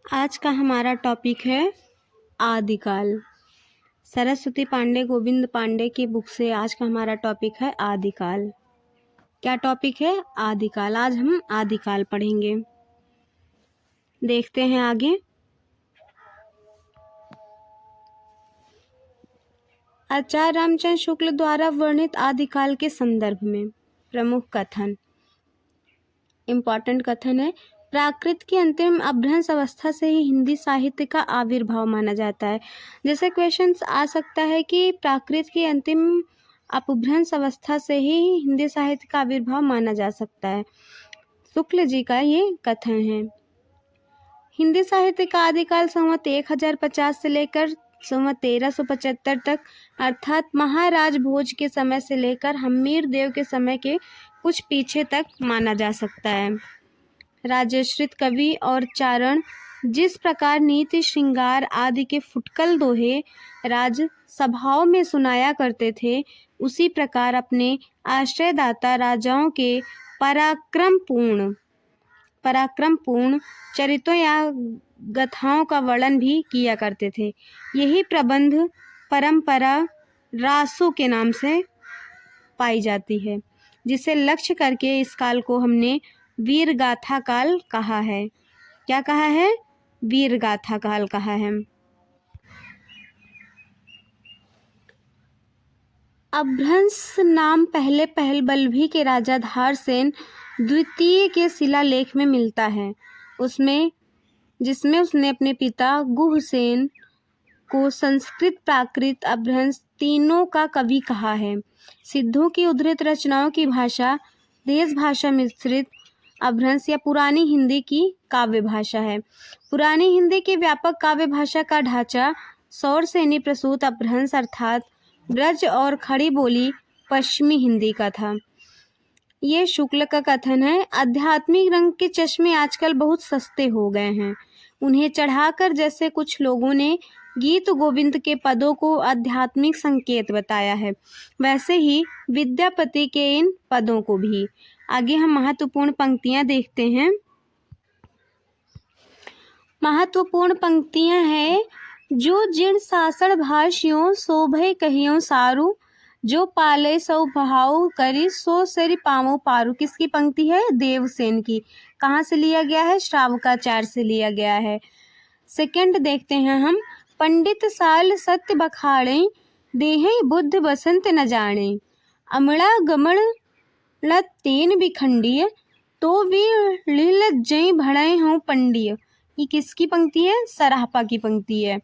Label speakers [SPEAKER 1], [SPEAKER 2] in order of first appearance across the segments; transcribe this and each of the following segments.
[SPEAKER 1] आज का हमारा टॉपिक है आदिकाल। सरस्वती पांडे गोविंद पांडे की बुक से आज का हमारा टॉपिक है आदिकाल। क्या टॉपिक है? आदिकाल। आज हम आदिकाल पढ़ेंगे। देखते हैं आगे। आचार्य रामचंद्र शुक्ल द्वारा वर्णित आदिकाल के संदर्भ में प्रमुख कथन। इम्पॉर्टेंट कथन है, प्राकृत की अंतिम अपभ्रंश अवस्था से ही हिंदी साहित्य का आविर्भाव माना जाता है। जैसे क्वेश्चंस आ सकता है कि प्राकृत की अंतिम अपभ्रंश अवस्था से ही हिंदी साहित्य का आविर्भाव माना जा सकता है। शुक्ल जी का ये कथन है। हिंदी साहित्य का आदिकाल संवत 1050 से लेकर संवत 1375 तक अर्थात महाराज भोज के समय से लेकर हम्मीर देव के समय के कुछ पीछे तक माना जा सकता है। राजश्रित कवि और चारण जिस प्रकार नीति श्रृंगार आदि के फुटकल दोहे राज सभाओं में सुनाया करते थे, उसी प्रकार अपने आश्रयदाता राजाओं के पराक्रमपूर्ण चरित्रों या गाथाओं का वर्णन भी किया करते थे। यही प्रबंध परंपरा रासों के नाम से पाई जाती है, जिसे लक्ष्य करके इस काल को हमने वीर गाथा काल कहा है। क्या कहा है? वीर गाथा काल कहा है। अपभ्रंश नाम पहले पहलबल्भी के राजा धारसेन द्वितीय के शिलालेख में मिलता है, जिसमें उसने अपने पिता गुहसेन को संस्कृत प्राकृत अपभ्रंश तीनों का कवि कहा है। सिद्धों की उद्धृत रचनाओं की भाषा देश भाषा मिश्रित अपभ्रंश या पुरानी हिंदी की काव्य भाषा है। पुरानी हिंदी की व्यापक काव्य भाषा का ढांचा सौरसेनी प्रसूत अपभ्रंश अर्थात ब्रज और खड़ी बोली पश्चिमी हिंदी का था। ये शुक्ल का कथन है। आध्यात्मिक रंग के चश्मे आजकल बहुत सस्ते हो गए हैं। उन्हें चढ़ाकर जैसे कुछ लोगों ने गीत गोविंद के पदों को आध्यात्मिक संकेत बताया है, वैसे ही विद्यापति के इन पदों को भी। आगे हम महत्वपूर्ण पंक्तियां देखते हैं। महत्वपूर्ण पंक्तियां हैं, जो जिण सासण भाषियों शोभे कहियों सारू, जो पाले सौ भाव करी सो सरी पामो पारू। किसकी पंक्ति है? देवसेन की। कहाँ से लिया गया है? श्रावकाचार्य से लिया गया है। सेकंड देखते हैं हम। पंडित साल सत्य बखाड़े, देहे बुद्ध बसंत न जाने, अमड़ा गमड़ लत तीन बिखंडिय, तो भी लीलत जय भड़े हों पंडिय। ये किसकी पंक्ति है? सराहपा की पंक्ति है।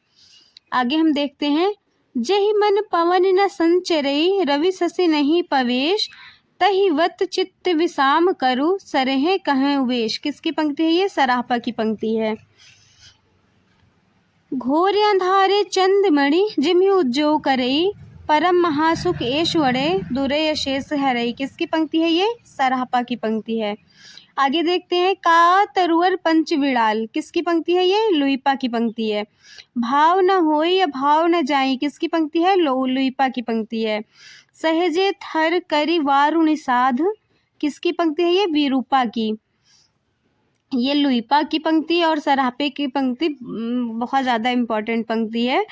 [SPEAKER 1] आगे हम देखते हैं। जहि मन पवन न संचरई, रवि शशि नहीं पवेश, तहि वत चित्त विसाम करु, सरहे कहें उवेश। किसकी पंक्ति है? ये सराहपा की पंक्ति है। घोर अंधारे चंदमणि, जिमि उज्जो करई, परम महासुख ऐश्वरे, दुरे अशेष हरई। किसकी पंक्ति है? ये सराहपा की पंक्ति है। आगे देखते हैं। का तरुवर पंच विड़ाल। किसकी पंक्ति है? ये लुइपा की पंक्ति है। भाव न होई या भाव न जाई। किसकी पंक्ति है? लुइपा की पंक्ति है। सहजे थर करी वारु निषाद। किसकी पंक्ति है? ये विरूपा की। ये लुइपा की पंक्ति और सराहपे की पंक्ति बहुत ज़्यादा इम्पोर्टेंट पंक्ति है।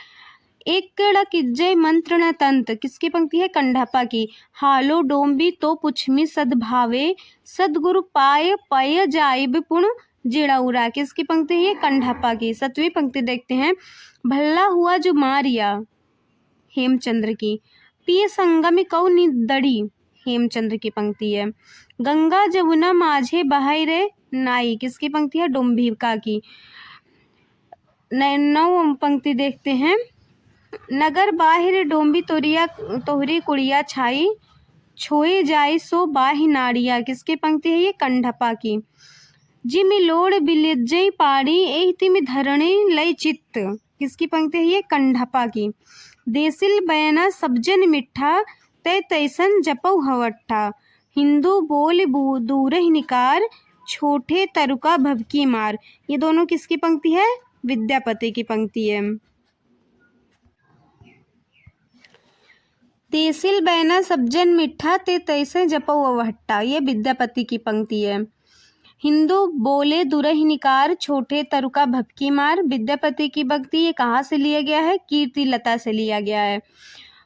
[SPEAKER 1] एक किज्जय मंत्र न तंत। किसकी पंक्ति है? कंढापा की। हालो डोम्बी तो पुछमी सद्भावे, सदगुरु पाय पय जाय विपुण जिड़ौरा। किसकी पंक्ति है? ये कंढापा की। सातवीं पंक्ति देखते हैं। भल्ला हुआ जो मारिया, हेमचंद्र की। पिय संगम कौ निदड़ी, हेमचंद्र की पंक्ति है। गंगा जमुना माझे बहाई रे नाई। किसकी पंक्ति है? डोम्बिका की। नौ पंक्ति देखते हैं। नगर बाहिर डोम्बी तोहरी कुड़िया छाई, छोए जाई सो बाहि नाड़िया। किसकी पंक्ति है? ये कंढपा की। जिमि लोड़ बिलिजई पाड़ी, एहि तिमि धरणी लय चित्त। किसकी पंक्ति है? ये कंढपा की। देसिल बयना सबजन मिठा, तय तैसन जपौ हवट्ठा, हिंदू बोल दूर निकार, छोटे तरुका भवकी मार। ये दोनों किसकी पंक्ति है? विद्यापति की पंक्ति है। देसिल बैना सबजन मिठा, ते तैसे जपौ अवहट्टा। ये विद्यापति की पंक्ति है। हिंदू बोले दुरहि निकार, छोटे तरुका भपकी मार। विद्यापति की भक्ति ये कहाँ से लिया गया है? कीर्ति लता से लिया गया है।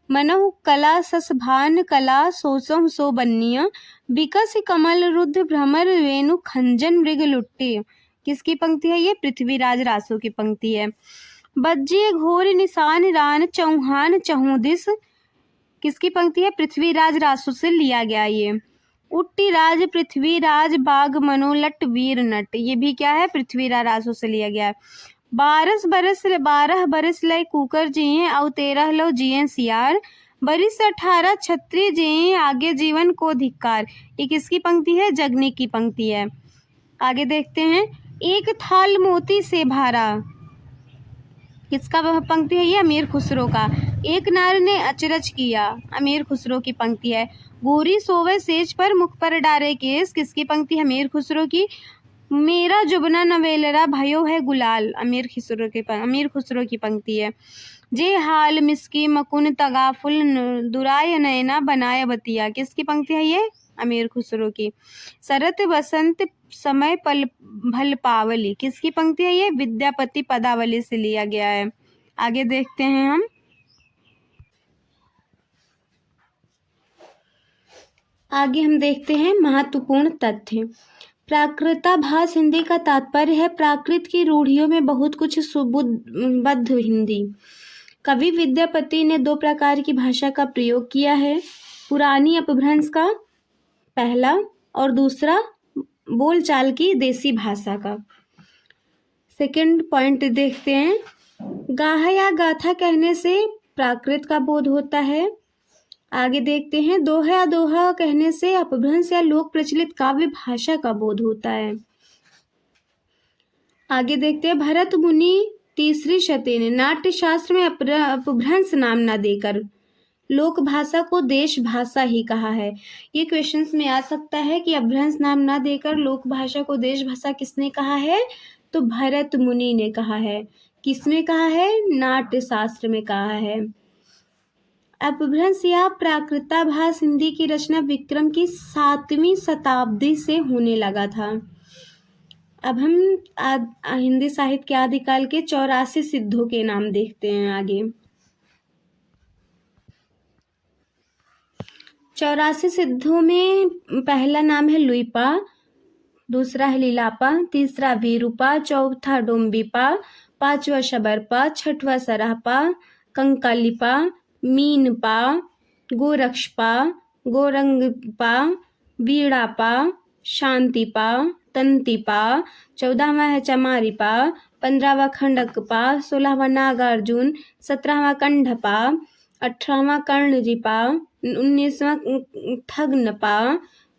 [SPEAKER 1] मनहु कला सस भान कला, सोसहु सो बन्निया। बिकस कमल रुद्र भ्रमर, वेणु खंजन मृग लुट्टी। किसकी पंक्ति है ये? पृथ्वीराज रासो की पंक्ति है। बज्जिए घोर निशान रान, चौहान चहु दिस। किसकी पंक्ति है? पृथ्वीराज रासो से लिया गया ये। उट्टी राज पृथ्वीराज, बाग मनोलट वीर नट। ये भी क्या है? पृथ्वीराज रासो से लिया गया है। 12 बरस लय कुकर जिए, और 13 लो जिए सियार। बरिस 18 छत्री जिए, आगे जीवन को धिक्कार। ये किसकी पंक्ति है? जगनी की पंक्ति है। आगे देखते हैं। एक थाल मोती से भारा, किसका वह पंक्ति है? ये अमीर खुसरो का। एक नार ने अचरज किया, अमीर खुसरो की पंक्ति है। गोरी सोवे सेज पर, मुख पर डारे केस। किसकी पंक्ति है? अमीर खुसरो की। मेरा जुबना नवेलरा, भयो है गुलाल। अमीर खुसरो की पंक्ति है। जे हाल मिसकी मकुन तगाफुल, दुराय नैना बनाय बतिया। किसकी पंक्ति है ये? अमीर खुसरो की। शरत बसंत समय पल भल पावली। किसकी पंक्ति है ये? विद्यापति पदावली से लिया गया है। आगे देखते हैं हम। आगे हम देखते हैं महत्वपूर्ण तथ्य। प्राकृताभास हिंदी का तात्पर्य है प्राकृत की रूढ़ियों में बहुत कुछ सुबद्ध हिंदी। कवि विद्यापति ने 2 प्रकार की भाषा का प्रयोग किया है। पुरानी अपभ्रंश का पहला, और दूसरा बोलचाल की देसी भाषा का। सेकंड पॉइंट देखते हैं। गाहा या गाथा कहने से प्राकृत का बोध होता है। आगे देखते हैं। दोहा या दोहा कहने से अपभ्रंश या लोक प्रचलित काव्य भाषा का बोध होता है। आगे देखते हैं। भरत मुनि तीसरी शती ने नाट्य शास्त्र में अपभ्रंश नाम न देकर लोक भाषा को देश भाषा ही कहा है। ये क्वेश्चंस में आ सकता है कि अपभ्रंश नाम न देकर लोक भाषा को देश भाषा किसने कहा है? तो भरत मुनि ने कहा है। किसमें कहा है? नाट्य शास्त्र में कहा है। अपभ्रंश या प्राकृताभास हिंदी की रचना विक्रम की 7वीं शताब्दी से होने लगा था। अब हम हिंदी साहित्य के आदिकाल के 84 सिद्धों के नाम देखते हैं। आगे 84 सिद्धों में पहला नाम है लुइपा, दूसरा है लीलापा, तीसरा वीरूपा, चौथा डोम्बीपा, 5वां शबरपा, 6वां सराहपा, कंकालीपा, मीनपा, गोरक्षपा, गोरंगपा, वीणापा, शांतिपा, तंतिपा, 14वां है चमारिपा, 15वां खंडकपा, 16वां नागार्जुन, 17वां कंढपा, 18वां कर्णरिपा, 19वां थग्नपा,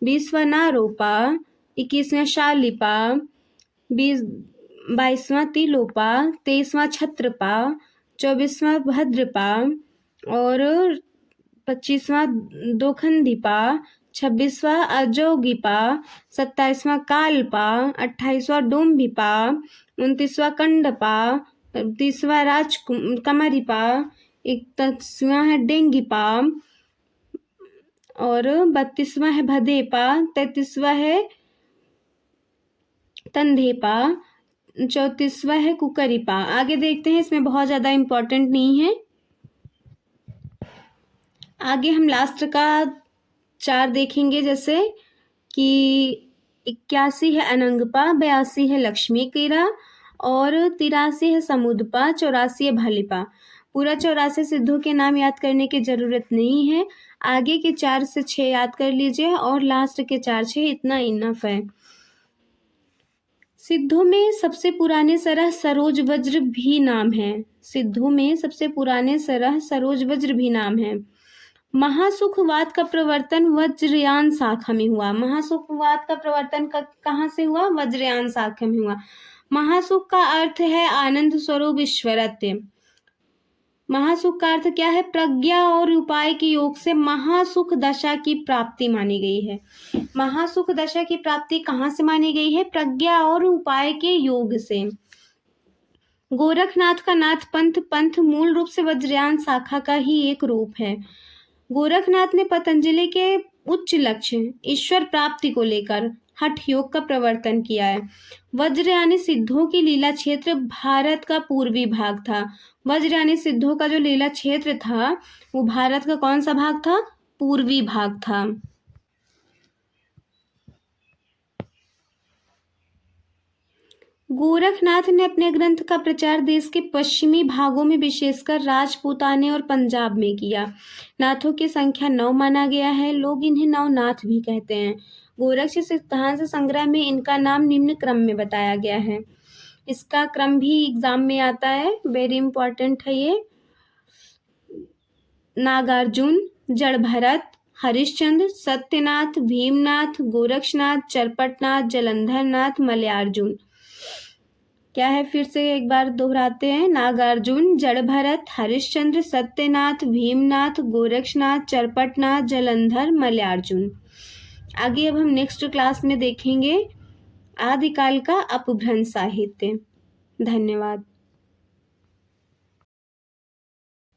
[SPEAKER 1] 20वां नारोपा, 21वां शालिपा, 22वां तिलोपा, 23वां छत्रपा, 24वां भद्रपा और 25वां दोखंदीपा, 26वां अजोगीपा, 27वां कालपा, 28वां डोम्बीपा, 29वां कंडपा, 30वां राजकमरीपा, 31वां है डेंगीपा और 32वां है भदेपा, 33वां है तंधेपा, 34वां है कुकरीपा। आगे देखते हैं, इसमें बहुत ज़्यादा इम्पोर्टेंट नहीं है। आगे हम लास्ट का 4 देखेंगे, जैसे कि 81 है अनंगपा, 82 है लक्ष्मी कीरा और 83 है समुदपा, 84 है भलिपा। पूरा 84 सिद्धों के नाम याद करने की ज़रूरत नहीं है। आगे के 4 से 6 याद कर लीजिए और लास्ट के 4-6 इतना इनफ है। सिद्धों में सबसे पुराने सरह सरोज वज्र भी नाम है। सिद्धों में सबसे पुराने सरह सरोज वज्र भी नाम है। महासुखवाद का प्रवर्तन वज्रयान शाखा में हुआ। महासुखवाद का प्रवर्तन कहाँ से हुआ? वज्रयान शाखा में हुआ। महासुख का अर्थ है आनंद स्वरूप ईश्वरत्व। महासुख का अर्थ क्या है? प्रज्ञा और उपाय के योग से महासुख दशा की प्राप्ति मानी गई है। महासुख दशा की प्राप्ति कहाँ से मानी गई है? प्रज्ञा और उपाय के योग से। गोरखनाथ का नाथ पंथ मूल रूप से वज्रयान शाखा का ही एक रूप है। गोरखनाथ ने पतंजलि के उच्च लक्ष्य ईश्वर प्राप्ति को लेकर हठ योग का प्रवर्तन किया है। वज्र यानी सिद्धों की लीला क्षेत्र भारत का पूर्वी भाग था। वज्र यानी सिद्धों का जो लीला क्षेत्र था वो भारत का कौन सा भाग था? पूर्वी भाग था। गोरखनाथ ने अपने ग्रंथ का प्रचार देश के पश्चिमी भागों में विशेषकर राजपूताने और पंजाब में किया। नाथों की संख्या 9 माना गया है। लोग इन्हें नवनाथ भी कहते हैं। गोरक्ष सिद्धांत संग्रह में इनका नाम निम्न क्रम में बताया गया है। इसका क्रम भी एग्जाम में आता है, वेरी इंपॉर्टेंट है ये। नागार्जुन, जड़भरत, हरिश्चंद्र, सत्यनाथ, भीमनाथ, गोरक्षनाथ, चरपटनाथ, जलंधरनाथ, मलयार्जुन। क्या है, फिर से एक बार दोहराते हैं। नागार्जुन, जड़भरत, हरिश्चंद्र, सत्यनाथ, भीमनाथ, गोरक्षनाथ, चरपटनाथ, जलंधर, मलयार्जुन। आगे अब हम नेक्स्ट क्लास में देखेंगे आदिकाल का अपभ्रंश साहित्य। धन्यवाद।